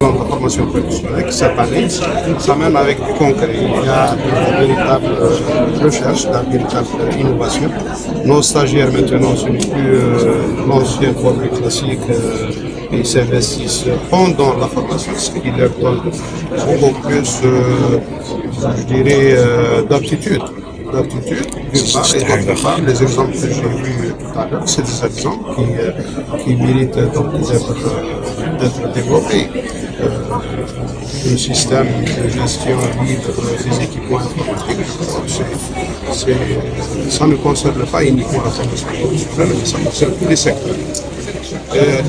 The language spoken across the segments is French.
plan de formation professionnelle qui, cette année, s'amène avec du concret. Il y a une véritable recherche, une véritable innovation. Nos stagiaires, maintenant, ce n'est plus l'ancienne formule classique. Ils s'investissent pendant la formation, ce qui leur donne beaucoup plus, je dirais, d'aptitude. D'une part, et d'autre part, les exemples que j'ai vus tout à l'heure, c'est des exemples qui méritent donc d'être développés. Le système de gestion libre des équipements informatiques, ça ne concerne pas uniquement la formation professionnelle, mais ça concerne tous les secteurs.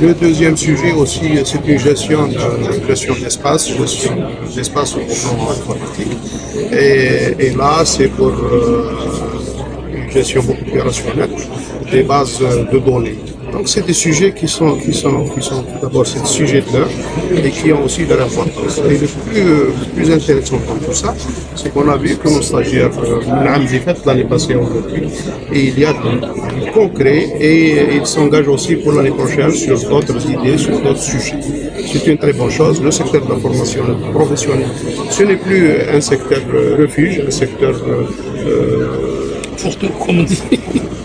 Le deuxième sujet aussi, c'est une gestion d'espace, d'espace au plan informatique. Et là, c'est pour une gestion beaucoup plus rationnelle des bases de données. Donc, c'est des sujets qui sont d'abord, c'est des sujets de l'heure et qui ont aussi leur importance. Et le plus intéressant dans tout ça, c'est qu'on a vu que nos stagiaires, l'année passée aujourd'hui, et il y a du concret et ils s'engagent aussi pour l'année prochaine sur d'autres idées, sur d'autres sujets. C'est une très bonne chose. Le secteur de la formation professionnelle, ce n'est plus un secteur refuge, un secteur pour tout, comme on dit.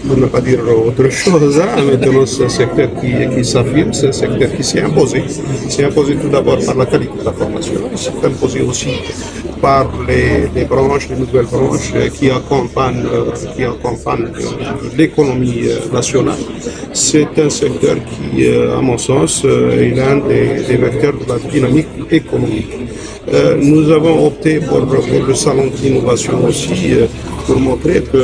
Pour ne pas dire autre chose, maintenant c'est un secteur qui s'affirme, c'est un secteur qui s'est imposé. C'est imposé tout d'abord par la qualité de la formation, il s'est imposé aussi par les branches, les nouvelles branches qui accompagnent l'économie nationale. C'est un secteur qui, à mon sens, est l'un des vecteurs de la dynamique économique. Nous avons opté pour le salon de l'innovation aussi pour montrer que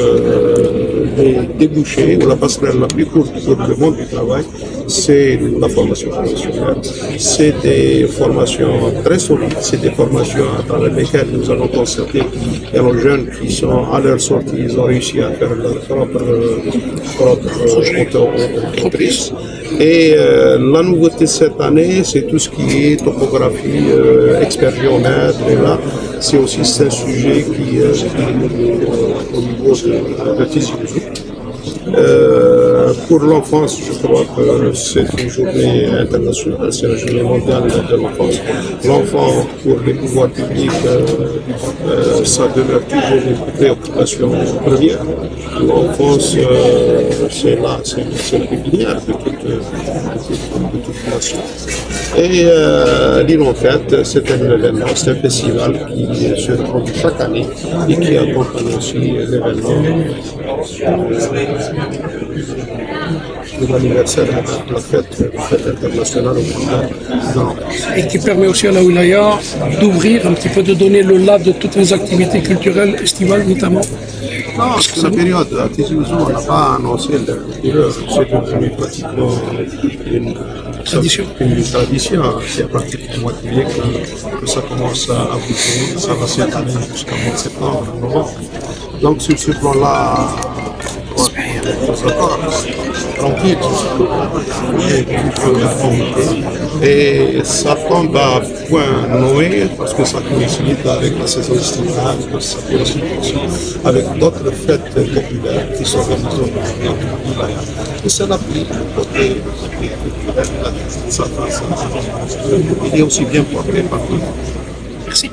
les débouchés ou la passerelle la plus courte pour le monde du travail, c'est la formation professionnelle. C'est des formations très solides, c'est des formations à travers lesquelles nous allons constater qu'il y a nos jeunes qui sont à leur sortie, ils ont réussi à faire leur propre entreprise. Et la nouveauté cette année, c'est tout ce qui est topographie, expériomètre, et là, c'est aussi un sujet qui au niveau de Tizi Ouzou. Pour l'enfance, je crois que c'est une journée internationale, c'est la journée mondiale de l'enfance. L'enfant, pour les pouvoirs publics, ça demeure toujours une préoccupation première. L'enfance, c'est là, c'est le pépinière de toute nation. Et l'île en fait, c'est un événement, c'est un festival qui se reproduit chaque année et qui accompagne aussi l'événement de l'anniversaire de la fête internationale au monde. Et qui permet aussi à la Wilaya d'ouvrir un petit peu, de donner le là de toutes les activités culturelles estivales notamment. Non, parce que la période à Tizi Ouzou, on n'a pas annoncé l'heure. C'est devenu pratiquement une tradition. C'est à partir du mois de juillet que ça commence à bouger. Ça va s'étaler jusqu'au mois de septembre, novembre. Donc sur ce plan-là, tranquille, et ça tombe à point Noé parce que ça coïncide avec la saison estivale, ça coïncide aussi avec d'autres fêtes populaires qui sont organisées dans le Wilaya. Et c'est l'appui côté culturel, il est aussi bien porté par tout le monde. Merci.